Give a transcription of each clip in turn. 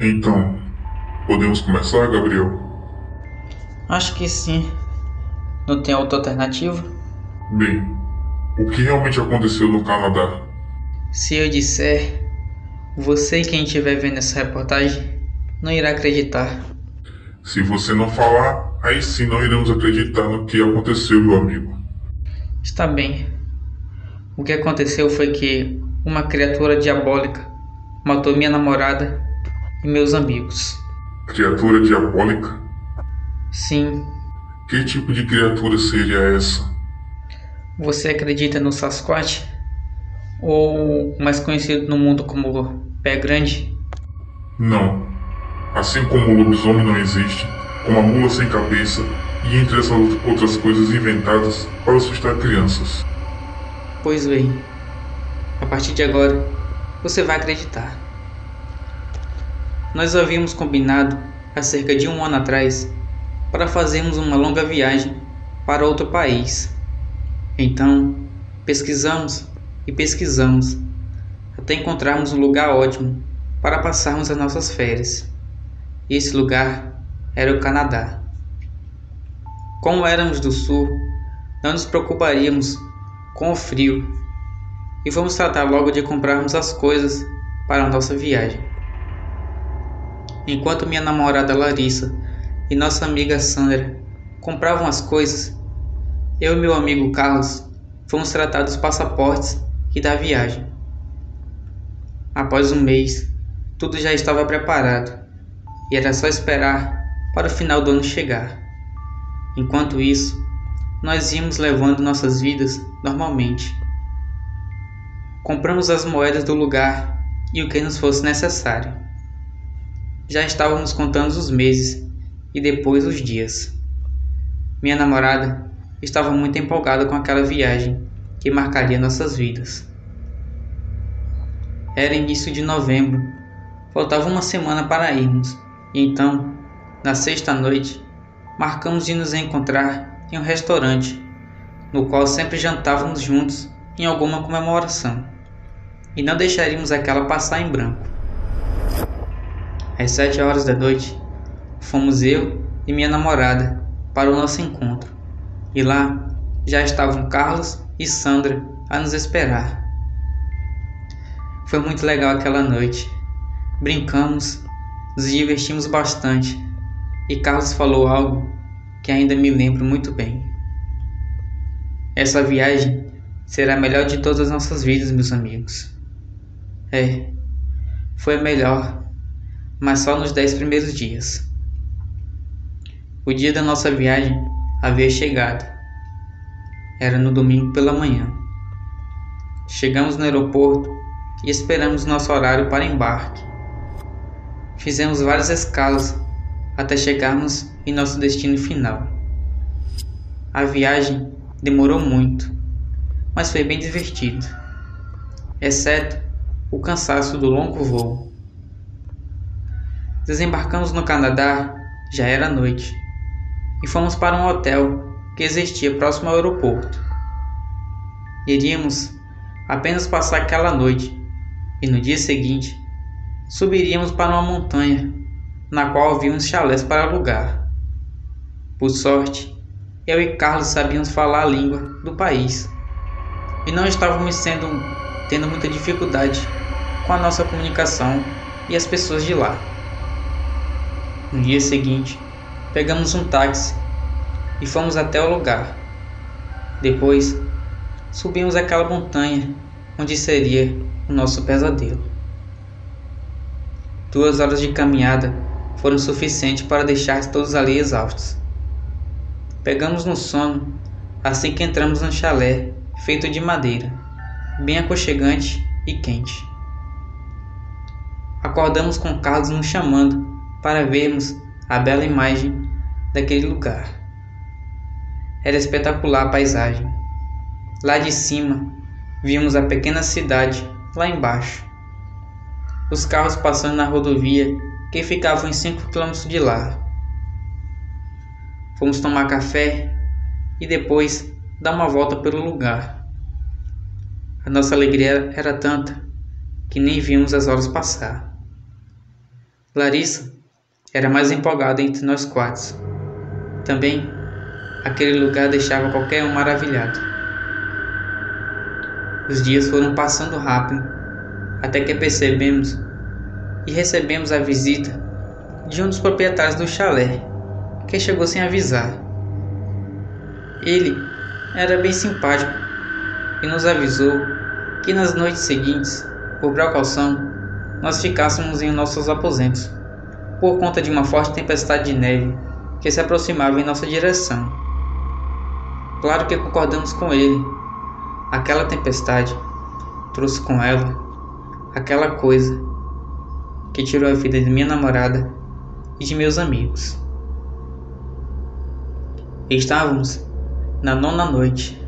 Então, podemos começar, Gabriel? Acho que sim. Não tem outra alternativa? Bem, o que realmente aconteceu no Canadá? Se eu disser, você e quem estiver vendo essa reportagem não irá acreditar. Se você não falar, aí sim não iremos acreditar no que aconteceu, meu amigo. Está bem. O que aconteceu foi que uma criatura diabólica matou minha namorada e meus amigos. Criatura diabólica? Sim, Que tipo de criatura seria essa? você acredita no Sasquatch? Ou mais conhecido no mundo como Pé Grande? Não. Assim como o lobisomem não existe, como a mula sem cabeça e entre essas outras coisas inventadas para assustar crianças. Pois bem, a partir de agora você vai acreditar. Nós havíamos combinado há cerca de um ano atrás para fazermos uma longa viagem para outro país. Então, pesquisamos e pesquisamos até encontrarmos um lugar ótimo para passarmos as nossas férias. E esse lugar era o Canadá. Como éramos do sul, não nos preocuparíamos com o frio e fomos tratar logo de comprarmos as coisas para a nossa viagem. Enquanto minha namorada Larissa e nossa amiga Sandra compravam as coisas, eu e meu amigo Carlos fomos tratar dos passaportes e da viagem. Após um mês, tudo já estava preparado e era só esperar para o final do ano chegar. Enquanto isso, nós íamos levando nossas vidas normalmente. Compramos as moedas do lugar e o que nos fosse necessário. Já estávamos contando os meses e depois os dias. Minha namorada estava muito empolgada com aquela viagem que marcaria nossas vidas. Era início de novembro, faltava uma semana para irmos, e então, na sexta noite, marcamos de nos encontrar em um restaurante, no qual sempre jantávamos juntos em alguma comemoração, e não deixaríamos aquela passar em branco. Às 7 horas da noite, fomos eu e minha namorada para o nosso encontro, e lá já estavam Carlos e Sandra a nos esperar. Foi muito legal aquela noite. Brincamos, nos divertimos bastante, e Carlos falou algo que ainda me lembro muito bem. Essa viagem será a melhor de todas as nossas vidas, meus amigos. Foi a melhor, mas só nos 10 primeiros dias. O dia da nossa viagem havia chegado. Era no domingo pela manhã. Chegamos no aeroporto e esperamos nosso horário para embarque. Fizemos várias escalas até chegarmos em nosso destino final. A viagem demorou muito, mas foi bem divertido, exceto o cansaço do longo voo. Desembarcamos no Canadá, já era noite, e fomos para um hotel que existia próximo ao aeroporto. Iríamos apenas passar aquela noite e no dia seguinte subiríamos para uma montanha na qual havia uns chalés para alugar. Por sorte, eu e Carlos sabíamos falar a língua do país e não estávamos tendo muita dificuldade com a nossa comunicação e as pessoas de lá. No dia seguinte, pegamos um táxi e fomos até o lugar. Depois, subimos aquela montanha onde seria o nosso pesadelo. 2 horas de caminhada foram suficientes para deixar todos ali exaustos. Pegamos no sono assim que entramos no chalé feito de madeira, bem aconchegante e quente. Acordamos com Carlos nos chamando para vermos a bela imagem daquele lugar. Era espetacular a paisagem. Lá de cima, vimos a pequena cidade lá embaixo. Os carros passando na rodovia que ficava em 5 quilômetros de lá. Fomos tomar café e depois dar uma volta pelo lugar. A nossa alegria era tanta que nem vimos as horas passar. Larissa era mais empolgada entre nós quatro. Também, aquele lugar deixava qualquer um maravilhado. Os dias foram passando rápido, até que percebemos e recebemos a visita de um dos proprietários do chalé, que chegou sem avisar. Ele era bem simpático e nos avisou que nas noites seguintes, por precaução, nós ficássemos em nossos aposentos, por conta de uma forte tempestade de neve que se aproximava em nossa direção. Claro que concordamos com ele. Aquela tempestade trouxe com ela aquela coisa que tirou a vida de minha namorada e de meus amigos. Estávamos na 9ª noite,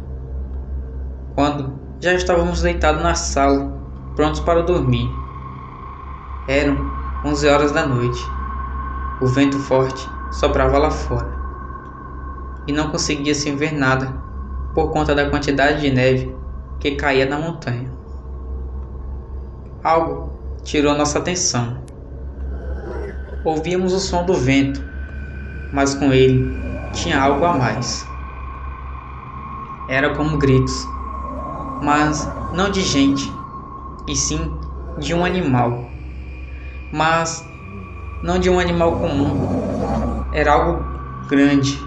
quando já estávamos deitados na sala, prontos para dormir. Eram 11 horas da noite. O vento forte soprava lá fora, e não conseguia-se ver nada por conta da quantidade de neve que caía da montanha. Algo tirou nossa atenção. Ouvíamos o som do vento, mas com ele tinha algo a mais. Era como gritos, mas não de gente, e sim de um animal. Mas não de um animal comum. Era algo grande,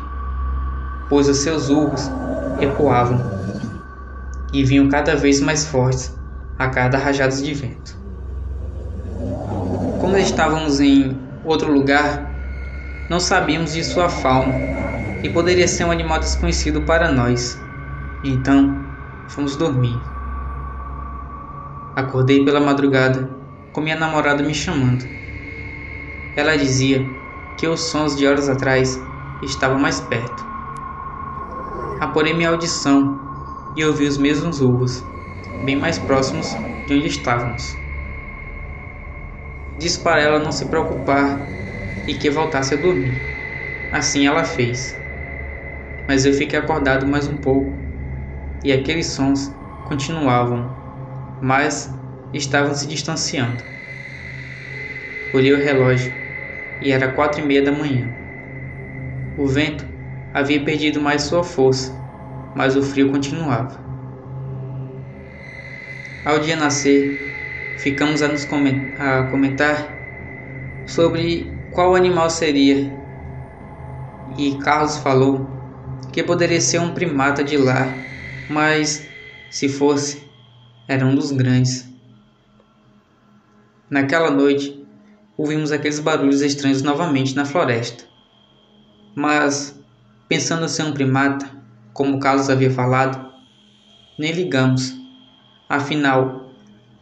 pois os seus urros ecoavam e vinham cada vez mais fortes a cada rajada de vento. Como estávamos em outro lugar, não sabíamos de sua fauna e poderia ser um animal desconhecido para nós. Então, fomos dormir. Acordei pela madrugada com minha namorada me chamando. Ela dizia que os sons de horas atrás estavam mais perto. Apurei minha audição e ouvi os mesmos urros, bem mais próximos de onde estávamos. Disse para ela não se preocupar e que voltasse a dormir. Assim ela fez. Mas eu fiquei acordado mais um pouco e aqueles sons continuavam, mas estavam se distanciando. Olhei o relógio e era 4:30 da manhã. O vento havia perdido mais sua força, mas o frio continuava. Ao dia nascer, ficamos a comentar sobre qual animal seria, e Carlos falou que poderia ser um primata de lá, mas se fosse, era um dos grandes. Naquela noite, ouvimos aqueles barulhos estranhos novamente na floresta. Mas, pensando ser um primata, como Carlos havia falado, nem ligamos. Afinal,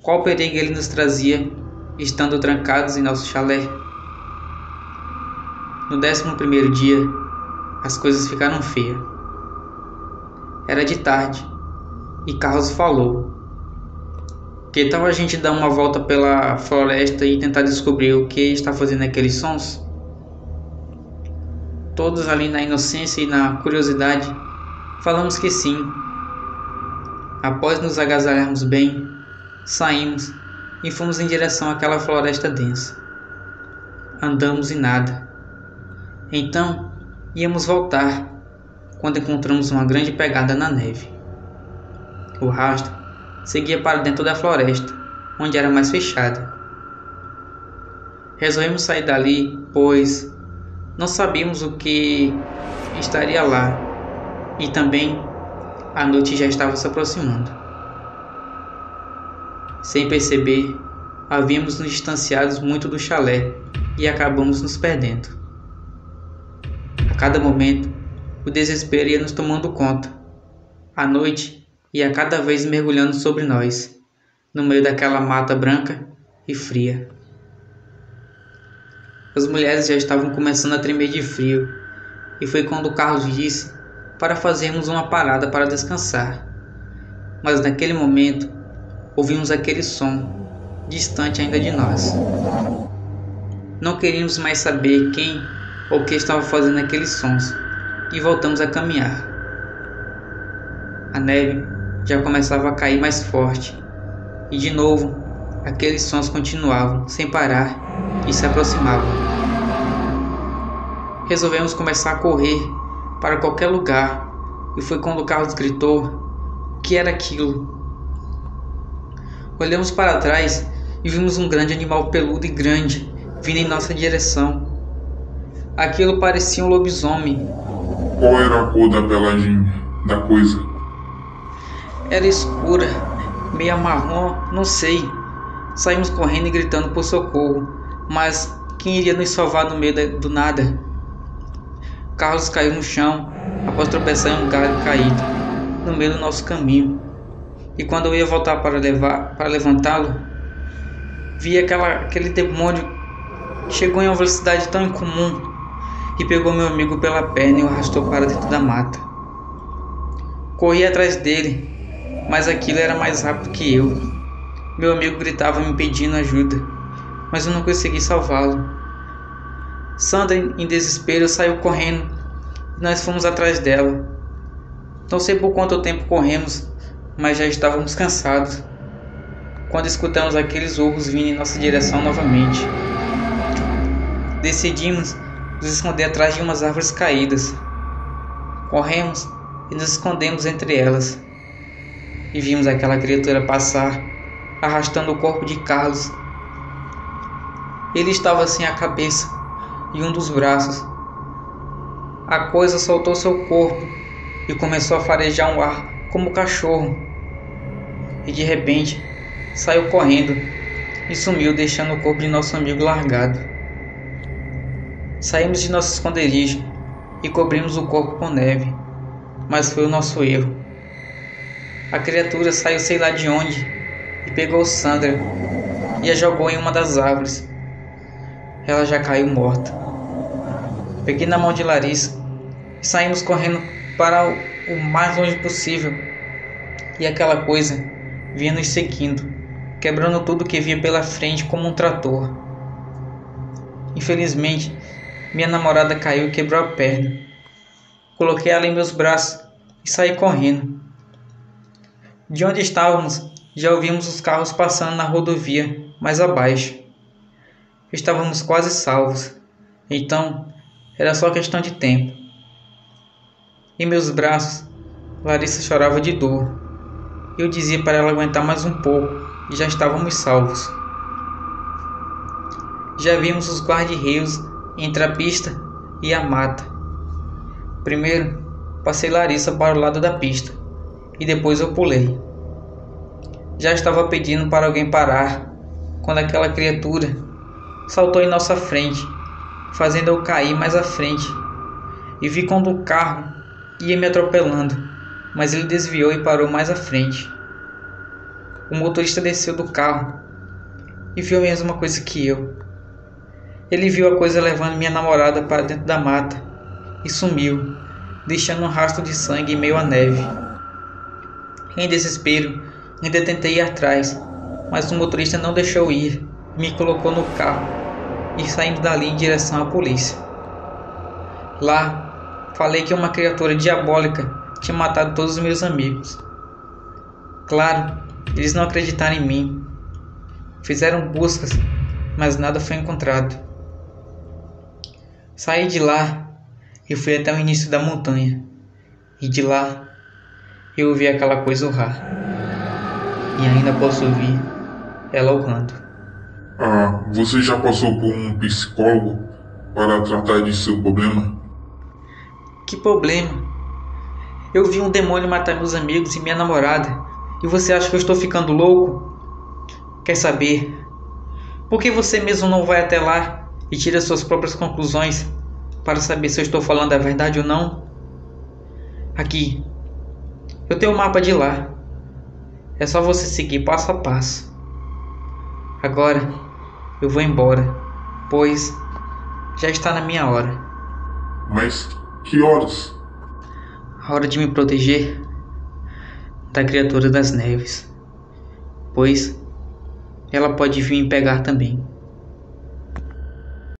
qual perigo ele nos trazia, estando trancados em nosso chalé? No 11º dia, as coisas ficaram feias. Era de tarde, e Carlos falou: que tal a gente dar uma volta pela floresta e tentar descobrir o que está fazendo aqueles sons? Todos ali na inocência e na curiosidade, falamos que sim. Após nos agasalharmos bem, saímos e fomos em direção àquela floresta densa. Andamos e nada. Então, íamos voltar, quando encontramos uma grande pegada na neve. O rastro seguia para dentro da floresta, onde era mais fechada. Resolvemos sair dali, pois não sabíamos o que estaria lá, e também a noite já estava se aproximando. Sem perceber, havíamos nos distanciado muito do chalé e acabamos nos perdendo. A cada momento, o desespero ia nos tomando conta. A noite ia cada vez mergulhando sobre nós, no meio daquela mata branca e fria. As mulheres já estavam começando a tremer de frio, e foi quando Carlos disse para fazermos uma parada para descansar. Mas naquele momento, ouvimos aquele som, distante ainda de nós. Não queríamos mais saber quem ou o que estava fazendo aqueles sons, e voltamos a caminhar. A neve já começava a cair mais forte, e de novo aqueles sons continuavam, sem parar, e se aproximavam. Resolvemos começar a correr para qualquer lugar, e foi quando Carlos gritou: "O que era aquilo?" Olhamos para trás e vimos um grande animal peludo e grande vindo em nossa direção. Aquilo parecia um lobisomem. Qual era a cor da pelagem da coisa? Era escura, meia marrom, não sei. Saímos correndo e gritando por socorro, mas quem iria nos salvar no meio do nada? Carlos caiu no chão após tropeçar em um galho caído no meio do nosso caminho. E quando eu ia voltar para levantá-lo, vi aquele demônio que chegou em uma velocidade tão incomum e pegou meu amigo pela perna e o arrastou para dentro da mata. Corri atrás dele, mas aquilo era mais rápido que eu. Meu amigo gritava me pedindo ajuda, mas eu não consegui salvá-lo. Sandra, em desespero, saiu correndo e nós fomos atrás dela. Não sei por quanto tempo corremos, mas já estávamos cansados quando escutamos aqueles urros vindo em nossa direção novamente. Decidimos nos esconder atrás de umas árvores caídas. Corremos e nos escondemos entre elas. E vimos aquela criatura passar, arrastando o corpo de Carlos. Ele estava sem a cabeça e um dos braços. A coisa soltou seu corpo e começou a farejar um ar como um cachorro. E de repente saiu correndo e sumiu, deixando o corpo de nosso amigo largado. Saímos de nosso esconderijo e cobrimos o corpo com neve, mas foi o nosso erro. A criatura saiu sei lá de onde e pegou Sandra e a jogou em uma das árvores. Ela já caiu morta. Peguei na mão de Larissa e saímos correndo para o mais longe possível. E aquela coisa vinha nos seguindo, quebrando tudo que via pela frente como um trator. Infelizmente, minha namorada caiu e quebrou a perna. Coloquei ela em meus braços e saí correndo. De onde estávamos, já ouvimos os carros passando na rodovia mais abaixo. Estávamos quase salvos, então era só questão de tempo. Em meus braços, Larissa chorava de dor. Eu dizia para ela aguentar mais um pouco e já estávamos salvos. Já vimos os guarda-reios entre a pista e a mata. Primeiro, passei Larissa para o lado da pista e depois eu pulei. Já estava pedindo para alguém parar quando aquela criatura saltou em nossa frente, fazendo eu cair mais à frente. E vi quando o carro ia me atropelando, mas ele desviou e parou mais à frente. O motorista desceu do carro e viu a mesma coisa que eu. Ele viu a coisa levando minha namorada para dentro da mata e sumiu, deixando um rastro de sangue em meio à neve. Em desespero, ainda tentei ir atrás, mas o motorista não deixou ir e me colocou no carro e saímos dali em direção à polícia. Lá, falei que uma criatura diabólica tinha matado todos os meus amigos. Claro, eles não acreditaram em mim. Fizeram buscas, mas nada foi encontrado. Saí de lá e fui até o início da montanha. E de lá, eu ouvi aquela coisa urrar. E ainda posso ouvir ela urrando. Você já passou por um psicólogo para tratar de seu problema? Que problema? Eu vi um demônio matar meus amigos e minha namorada. E você acha que eu estou ficando louco? Quer saber? Por que você mesmo não vai até lá e tira suas próprias conclusões para saber se eu estou falando a verdade ou não? Aqui, eu tenho o mapa de lá. É só você seguir passo a passo. Agora, eu vou embora, pois já está na minha hora. Mas que horas? A hora de me proteger da criatura das neves, pois ela pode vir me pegar também.